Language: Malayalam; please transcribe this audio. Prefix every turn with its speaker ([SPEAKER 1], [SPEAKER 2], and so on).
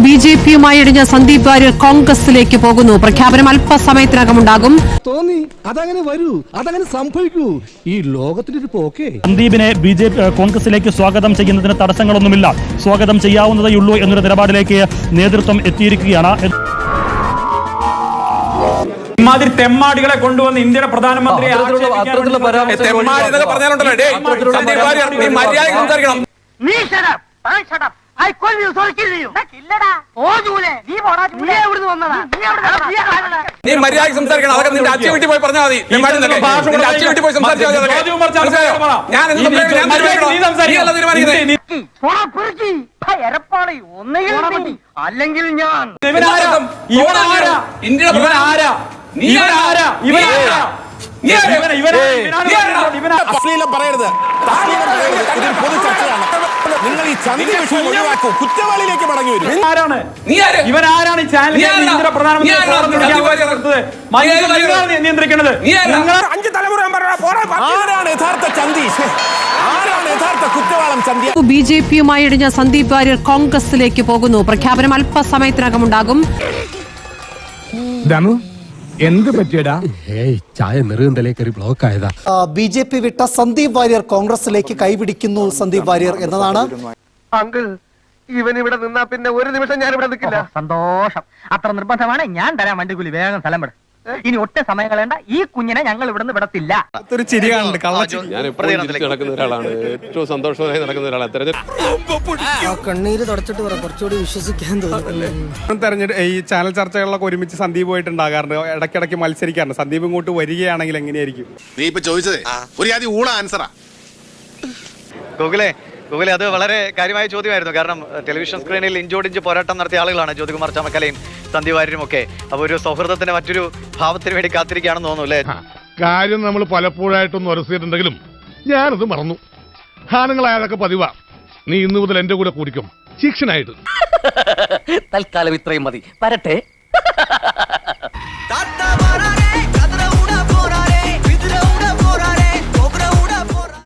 [SPEAKER 1] ബിജെപിയുമായി ഇടിഞ്ഞ സന്ദീപ് വാര്യർ കോൺഗ്രസിലേക്ക് പോകുന്നു. പ്രഖ്യാപനം അല്പസമയത്തിനകമുണ്ടാകും.
[SPEAKER 2] തോന്നി അതങ്ങനെ വരൂ, അതങ്ങനെ സംഭവിക്കൂ. ഈ ലോകത്തിന്റെ ഒരു പോക്കേ.
[SPEAKER 3] സന്ദീപിനെ കോൺഗ്രസിലേക്ക് സ്വാഗതം ചെയ്യുന്നതിന് തടസ്സങ്ങളൊന്നുമില്ല, സ്വാഗതം ചെയ്യാവുന്നതേയുള്ളൂ എന്നൊരു നിലപാടിലേക്ക് നേതൃത്വം എത്തിയിരിക്കുകയാണ്.
[SPEAKER 4] ഇമാതിരി തെമ്മാടികളെ കൊണ്ടുവന്ന് ഇന്ത്യയുടെ പ്രധാനമന്ത്രി
[SPEAKER 5] നീ മര്യാദയ്ക്ക് സംസാരിക്കണം. അതൊക്കെ നിന്റെ അച്ഛൻ വീട്ടിൽ പോയി പറഞ്ഞാൽ മതി. അച്ഛൻ വീട്ടിൽ പോയി
[SPEAKER 4] അല്ലെങ്കിൽ ഞാൻ
[SPEAKER 5] അശ്ലീലം പറയരുത്. പൊതു ചർച്ചയാണ്. നിങ്ങൾ ഈ ചന്തി വിഷയം ഒഴിവാക്കൂ. കുറ്റവാളിയിലേക്ക് മടങ്ങി വരും.
[SPEAKER 4] ഇവരാരാണ് നിയന്ത്രിക്കുന്നത്?
[SPEAKER 5] 5 തലമുറ ആരാണ് യഥാർത്ഥ ചന്തി? ആരാണ് യഥാർത്ഥ കുറ്റവാളം ചന്തി?
[SPEAKER 1] ബിജെപിയുമായി ഇടിഞ്ഞ സന്ദീപ് വാര്യർ കോൺഗ്രസിലേക്ക് പോകുന്നു. പ്രഖ്യാപനം അല്പസമയത്തിനകമുണ്ടാകും.
[SPEAKER 2] എന്ത് പറ്റിയടാ?
[SPEAKER 6] ചായ നെറുകന്തലേ കയറി ബ്ലോക്ക് ആയതാ.
[SPEAKER 7] ബിജെപി വിട്ട സന്ദീപ് വാര്യർ കോൺഗ്രസിലേക്ക് കൈപിടിക്കുന്നു. സന്ദീപ് വാര്യർ എന്നതാണ്.
[SPEAKER 8] അങ്കിൾ, ഇവൻ ഇവിടെ നിന്നാ പിന്നെ ഒരു നിമിഷം ഞാൻ ഇവിടെ നിൽക്കില്ല.
[SPEAKER 9] സന്തോഷം. അത്ര നിർബന്ധമാണ്. ഞാൻ തരാം വണ്ടിക്കൂലി. വേഗം സ്ഥലം വിടും. ഇനി ഒട്ടും സമയം കളയണ്ട. ഈ കുഞ്ഞിനെ ഞങ്ങൾ ഇവിടുന്ന് വിടത്തില്ല.
[SPEAKER 5] ഒരു ചിരി കാണുന്നുണ്ട്.
[SPEAKER 10] ഞാൻ നടക്കുന്ന ഒരാളാണ്, ഏറ്റവും സന്തോഷമായി നടക്കുന്ന ഒരാളാണ്.
[SPEAKER 7] കണ്ണീര് തുടച്ചിട്ട് കുറച്ചുകൂടി വിശ്വസിക്കാൻ തോന്നുന്നു.
[SPEAKER 5] ഈ ചാനൽ ചർച്ചകളിലൊക്കെ ഒരുമിച്ച് സന്ദീപ് പോയിട്ടുണ്ടാകാറുണ്ട്, ഇടയ്ക്കിടയ്ക്ക് മത്സരിക്കാറുണ്ട്. സന്ദീപ് ഇങ്ങോട്ട് വരികയാണെങ്കിൽ എങ്ങനെയായിരിക്കും?
[SPEAKER 10] നീ ഇപ്പൊ ചോദിച്ചത് ഒരു ആദ്യം ഊള ആൻസറാ.
[SPEAKER 9] ഗൂഗിളെ അത് വളരെ കാര്യമായ ചോദ്യമായിരുന്നു. കാരണം ടെലിവിഷൻ സ്ക്രീനിൽ ഇഞ്ചോടിഞ്ച് പോരാട്ടം നടത്തിയ ആളുകളാണ് ജ്യോതികുമാർ ചാമക്കാലയും സന്ദീപ് വാര്യരും ഒക്കെ. അപ്പോൾ ഒരു സൗഹൃദത്തിന്റെ മറ്റൊരു ഭാവത്തിന് വേണ്ടി കാത്തിരിക്കുകയാണെന്ന് തോന്നുന്നു അല്ലേ?
[SPEAKER 10] കാര്യം നമ്മൾ പലപ്പോഴായിട്ടൊന്നും ഉറച്ചിട്ടുണ്ടെങ്കിലും ഞാനത് മറന്നു. ആണുങ്ങളായതൊക്കെ പതിവാ. നീ ഇന്നു മുതൽ എന്റെ കൂടെ കൂടിക്കും, ശിക്ഷനായിട്ട്.
[SPEAKER 9] തൽക്കാലം ഇത്രയും മതി. വരട്ടെ.